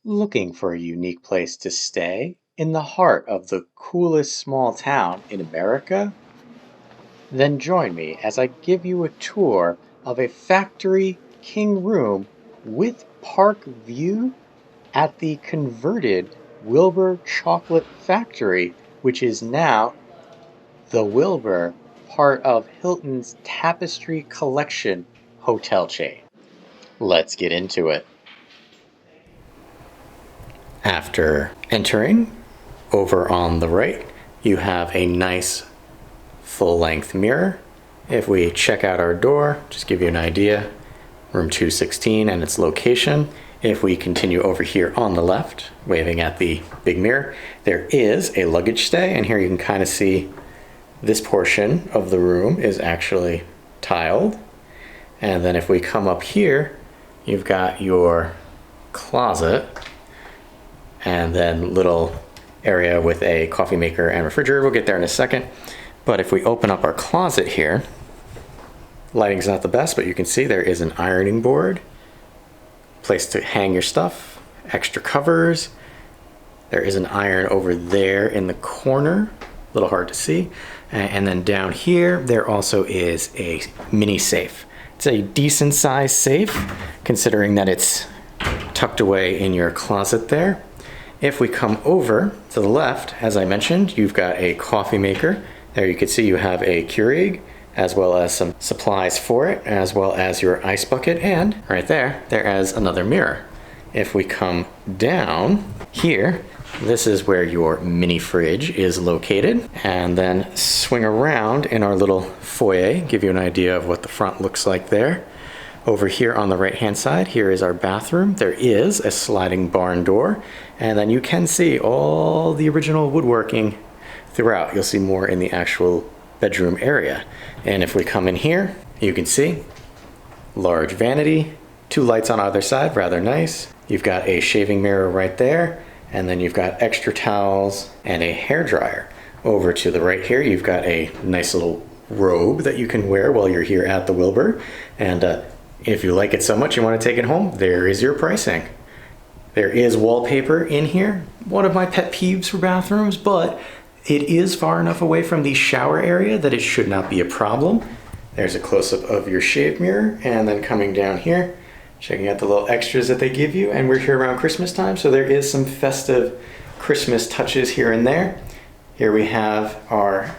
Looking for a unique place to stay in the heart of the coolest small town in America? Then join me as I give you a tour of a factory king room with park view at the converted Wilbur Chocolate Factory, which is now the Wilbur, part of Hilton's Tapestry Collection hotel chain. Let's get into it. After entering, over on the right, you have a nice full-length mirror. If we check out our door, just give you an idea, room 216 and its location. If we continue over here on the left, waving at the big mirror, there is a luggage stay, and here you can kind of see this portion of the room is actually tiled. And then if we come up here, you've got your closet, and then little area with a coffee maker and refrigerator. We'll get there in a second. But if we open up our closet here, lighting's not the best, but you can see there is an ironing board, place to hang your stuff, extra covers. There is an iron over there in the corner, a little hard to see. And then down here, there also is a mini safe. It's a decent sized safe, considering that it's tucked away in your closet there. If we come over to the left, as I mentioned, you've got a coffee maker. There you can see you have a Keurig, as well as some supplies for it, as well as your ice bucket, and right there, there is another mirror. If we come down here, this is where your mini fridge is located, and then swing around in our little foyer, give you an idea of what the front looks like there. Over here on the right hand side, here is our bathroom. There is a sliding barn door, and then you can see all the original woodworking throughout. You'll see more in the actual bedroom area. And if we come in here, you can see large vanity, two lights on either side, rather nice. You've got a shaving mirror right there, and then you've got extra towels and a hair dryer. Over to the right here, you've got a nice little robe that you can wear while you're here at the Wilbur. And if you like it so much you want to take it home, there is your pricing. There is wallpaper in here, one of my pet peeves for bathrooms, but it is far enough away from the shower area that it should not be a problem. There's a close-up of your shave mirror, and then coming down here, checking out the little extras that they give you, and we're here around Christmas time, so there is some festive Christmas touches here and there. Here we have our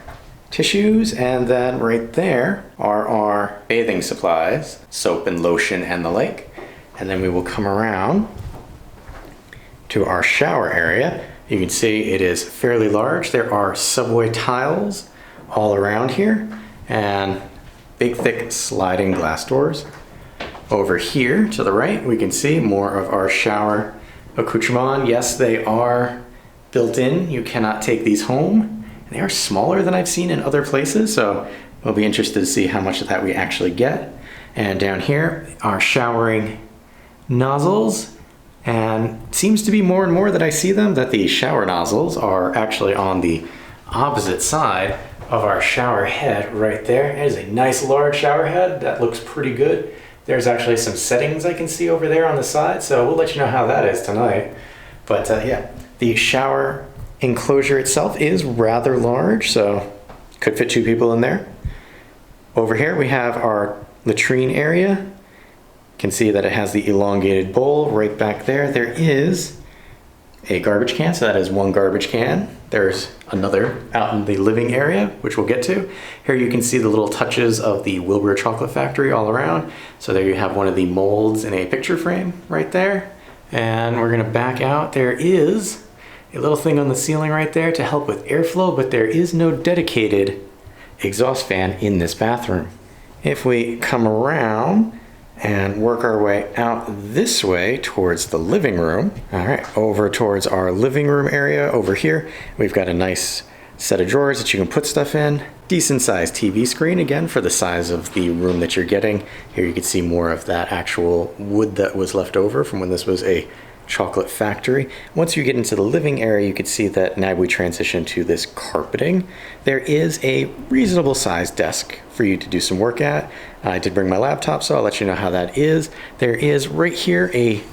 tissues, and then right there are our bathing supplies, soap and lotion and the like. And then we will come around to our shower area. You can see it is fairly large. There are subway tiles all around here, and big thick sliding glass doors. Over here to the right, we can see more of our shower accoutrement. Yes, they are built in. You cannot take these home. They are smaller than I've seen in other places, so we'll be interested to see how much of that we actually get. And down here are showering nozzles, and it seems to be more and more that I see them, that the shower nozzles are actually on the opposite side of our shower head right there. It is a nice large shower head that looks pretty good. There's actually some settings I can see over there on the side, so we'll let you know how that is tonight. But yeah, the shower enclosure itself is rather large, so could fit two people in there. Over here we have our latrine area. You can see that it has the elongated bowl right back there. There is a garbage can, so that is one garbage can. There's another out in the living area, which we'll get to. Here you can see the little touches of the Wilbur Chocolate Factory all around. So there you have one of the molds in a picture frame right there. And we're gonna back out. There is a little thing on the ceiling right there to help with airflow, but there is no dedicated exhaust fan in this bathroom. If we come around and work our way out this way towards the living room, all right, over towards our living room area over here, we've got a nice set of drawers that you can put stuff in. Decent sized TV screen, again, for the size of the room that you're getting. Here you can see more of that actual wood that was left over from when this was a chocolate factory. Once you get into the living area, you can see that now we transition to this carpeting. There is a reasonable sized desk for you to do some work at. I did bring my laptop, so I'll let you know how that is. There is right here a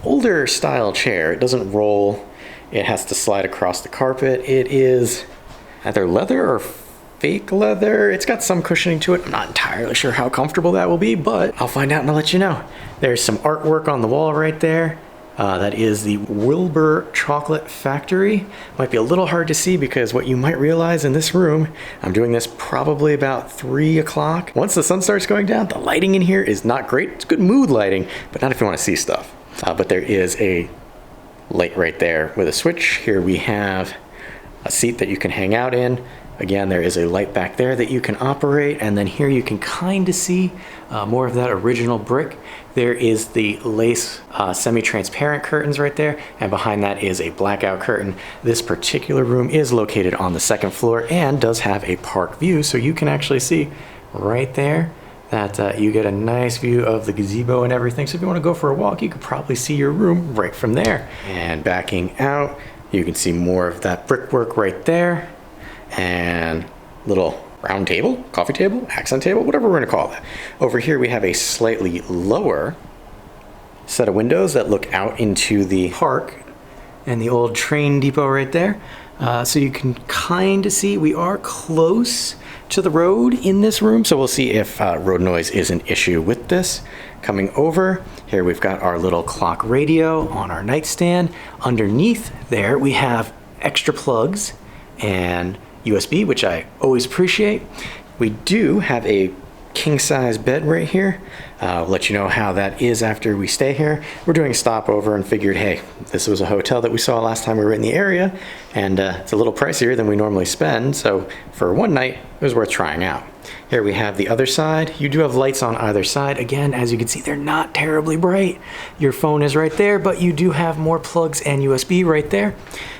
older style chair. It doesn't roll. It has to slide across the carpet. It is either leather or fake leather. It's got some cushioning to it. I'm not entirely sure how comfortable that will be, but I'll find out and I'll let you know. There's some artwork on the wall right there. That is the Wilbur Chocolate Factory. Might be a little hard to see because what you might realize in this room, I'm doing this probably about 3 o'clock. Once the sun starts going down, the lighting in here is not great. It's good mood lighting, but not if you want to see stuff. But there is a light right there with a switch. Here we have a seat that you can hang out in. Again, there is a light back there that you can operate, and then here you can kind of see more of that original brick. There is the lace semi-transparent curtains right there, and behind that is a blackout curtain. This particular room is located on the 2nd floor and does have a park view, so you can actually see right there that you get a nice view of the gazebo and everything. So if you want to go for a walk, you could probably see your room right from there. And backing out, you can see more of that brickwork right there. And little round table, coffee table, accent table, whatever we're gonna call it. Over here we have a slightly lower set of windows that look out into the park and the old train depot right there. So you can kind of see we are close to the road in this room, so we'll see if road noise is an issue with this. Coming over, here we've got our little clock radio on our nightstand. Underneath there we have extra plugs and USB, which I always appreciate. We do have a king size bed right here. I'll let you know how that is after we stay here. We're doing a stopover and figured, hey, this was a hotel that we saw last time we were in the area, and it's a little pricier than we normally spend, so for one night, it was worth trying out. Here we have the other side. You do have lights on either side. Again, as you can see, they're not terribly bright. Your phone is right there, but you do have more plugs and USB right there.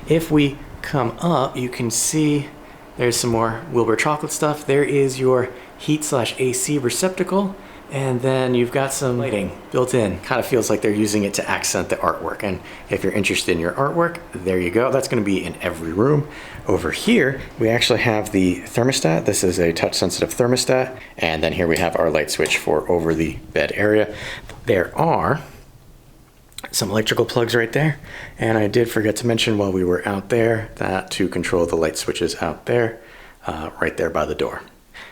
If we come up, you can see there's some more Wilbur chocolate stuff. There is your heat/AC receptacle, and then you've got some lighting built in. Kind of feels like they're using it to accent the artwork, and if you're interested in your artwork, there you go. That's gonna be in every room. Over here, we actually have the thermostat. This is a touch-sensitive thermostat, and then here we have our light switch for over the bed area. There are some electrical plugs right there, and I did forget to mention while we were out there that to control the light switches out there, right there by the door.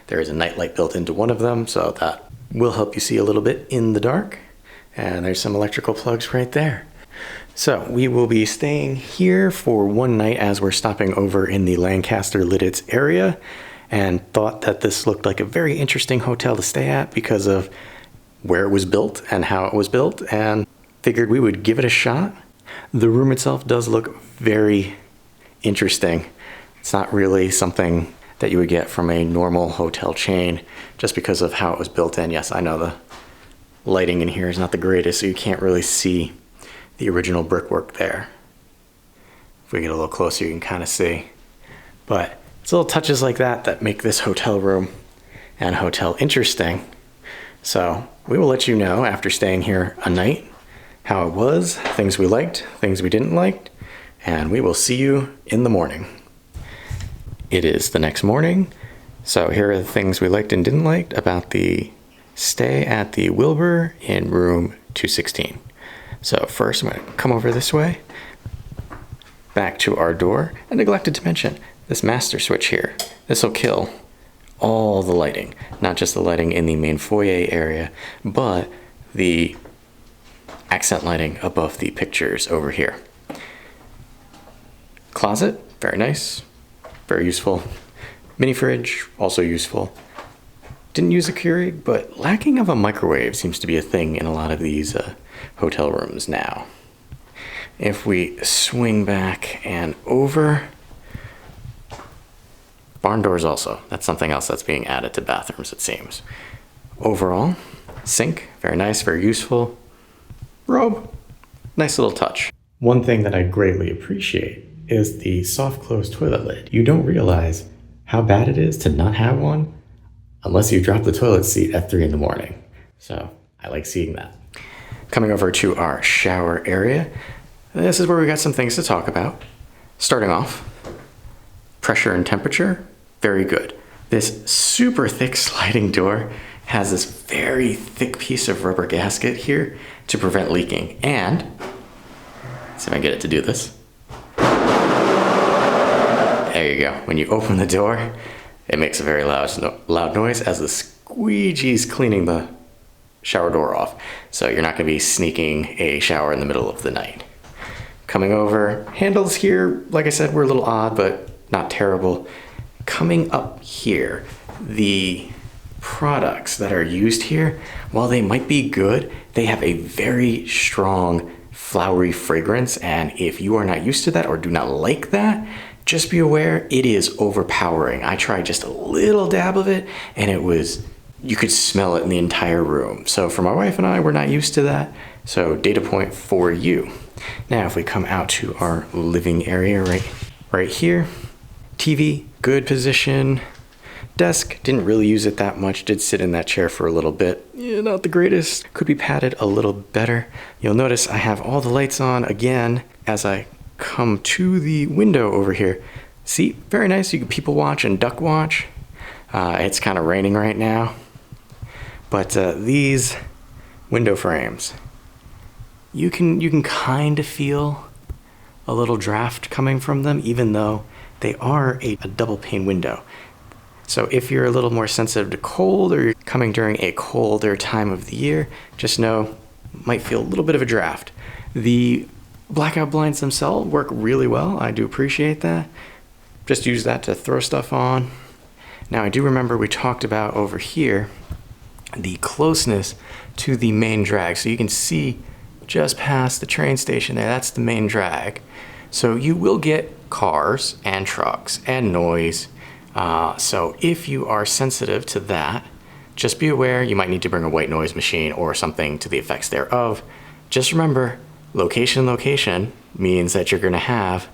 There is a night light built into one of them, so that will help you see a little bit in the dark, and there's some electrical plugs right there. So we will be staying here for one night as we're stopping over in the Lancaster Lititz area, and thought that this looked like a very interesting hotel to stay at because of where it was built and how it was built, and figured we would give it a shot. The room itself does look very interesting. It's not really something that you would get from a normal hotel chain just because of how it was built in. Yes, I know the lighting in here is not the greatest, so you can't really see the original brickwork there. If we get a little closer, you can kind of see. But it's little touches like that that make this hotel room and hotel interesting. So we will let you know after staying here a night how it was, things we liked, things we didn't like, and we will see you in the morning. It is the next morning, so here are the things we liked and didn't like about the stay at the Wilbur in room 216. So first I'm going to come over this way, back to our door, and neglected to mention this master switch here. This will kill all the lighting, not just the lighting in the main foyer area, but the accent lighting above the pictures over here. Closet, very nice, very useful. Mini fridge, also useful. Didn't use a Keurig, but lacking of a microwave seems to be a thing in a lot of these hotel rooms now. If we swing back and over, barn doors also. That's something else that's being added to bathrooms, it seems. Overall, sink, very nice, very useful. Robe, nice little touch. One thing that I greatly appreciate is the soft close toilet lid. You don't realize how bad it is to not have one unless you drop the toilet seat at 3 in the morning. So I like seeing that. Coming over to our shower area, this is where we got some things to talk about. Starting off, pressure and temperature, very good. This super thick sliding door has this very thick piece of rubber gasket here to prevent leaking. And See if I can get it to do this. There you go. When you open the door, it makes a very loud noise as the squeegee's cleaning the shower door off. So you're not going to be sneaking a shower in the middle of the night. Coming over, handles here, like I said, were a little odd, but not terrible. Coming up here, the products that are used here, while they might be good, they have a very strong flowery fragrance, and if you are not used to that or do not like that, just be aware it is overpowering. I tried just a little dab of it, and you could smell it in the entire room. So for my wife and I, we're not used to that, so data point for you. Now if we come out to our living area right here, TV, good position. Desk, didn't really use it that much, did sit in that chair for a little bit. Yeah, not the greatest, could be padded a little better. You'll notice I have all the lights on again as I come to the window over here. See, very nice, you can people watch and duck watch. It's kind of raining right now. But these window frames, you can kind of feel a little draft coming from them, even though they are a double pane window. So if you're a little more sensitive to cold, or you're coming during a colder time of the year, just know, might feel a little bit of a draft. The blackout blinds themselves work really well. I do appreciate that. Just use that to throw stuff on. Now I do remember we talked about over here, the closeness to the main drag. So you can see just past the train station there, that's the main drag. So you will get cars and trucks and noise. So if you are sensitive to that, just be aware you might need to bring a white noise machine or something to the effects thereof. Just remember, location means that you're going to have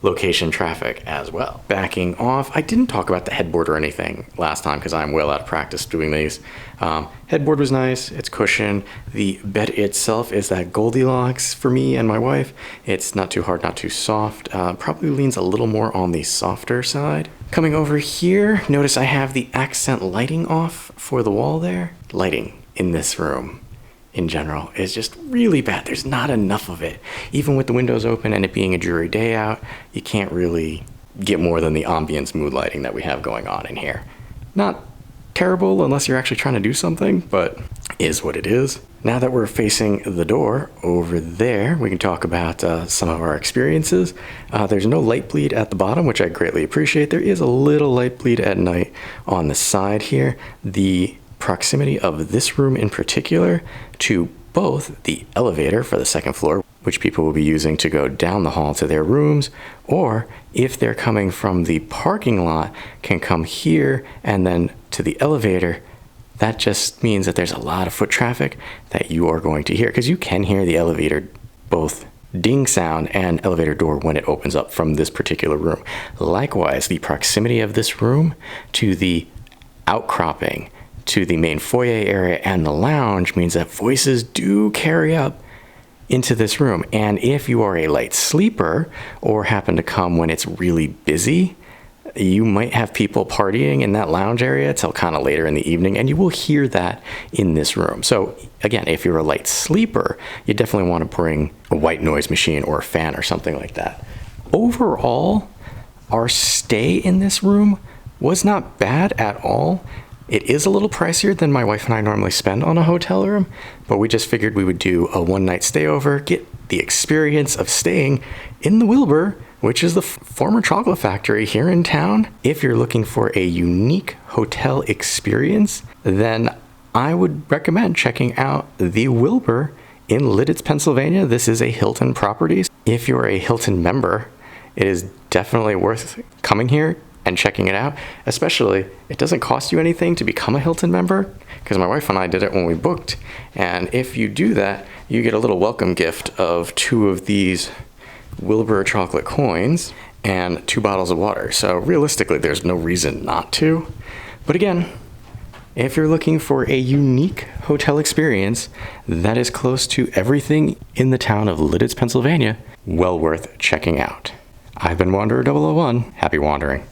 location traffic as well. Backing off, I didn't talk about the headboard or anything last time because I'm well out of practice doing these. Headboard was nice, it's cushioned. The bed itself is that Goldilocks for me and my wife. It's not too hard, not too soft. Probably leans a little more on the softer side. Coming over here, notice I have the accent lighting off for the wall there. Lighting in this room in general is just really bad. There's not enough of it. Even with the windows open and it being a dreary day out, you can't really get more than the ambience mood lighting that we have going on in here. Not terrible unless you're actually trying to do something, but is what it is. Now that we're facing the door over there, we can talk about some of our experiences. There's no light bleed at the bottom, which I greatly appreciate. There is a little light bleed at night on the side here. The proximity of this room in particular to both the elevator for the second floor, which people will be using to go down the hall to their rooms, or if they're coming from the parking lot, can come here and then to the elevator. That just means that there's a lot of foot traffic that you are going to hear, because you can hear the elevator, both ding sound and elevator door when it opens up from this particular room. Likewise, the proximity of this room to the outcropping to the main foyer area and the lounge means that voices do carry up into this room. And if you are a light sleeper or happen to come when it's really busy, you might have people partying in that lounge area till kind of later in the evening, and you will hear that in this room. So again, if you're a light sleeper, you definitely want to bring a white noise machine or a fan or something like that. Overall, our stay in this room was not bad at all. It is a little pricier than my wife and I normally spend on a hotel room, but we just figured we would do a one-night stay over, get the experience of staying in the Wilbur, which is the former chocolate factory here in town. If you're looking for a unique hotel experience, then I would recommend checking out the Wilbur in Lititz, Pennsylvania. This is a Hilton Properties. If you're a Hilton member, it is definitely worth coming here and checking it out. Especially, it doesn't cost you anything to become a Hilton member, because my wife and I did it when we booked. And if you do that, you get a little welcome gift of 2 of these Wilbur chocolate coins and 2 bottles of water. So realistically, there's no reason not to. But again, if you're looking for a unique hotel experience that is close to everything in the town of Lititz, Pennsylvania, well worth checking out. I've been Wanderer 001. Happy wandering.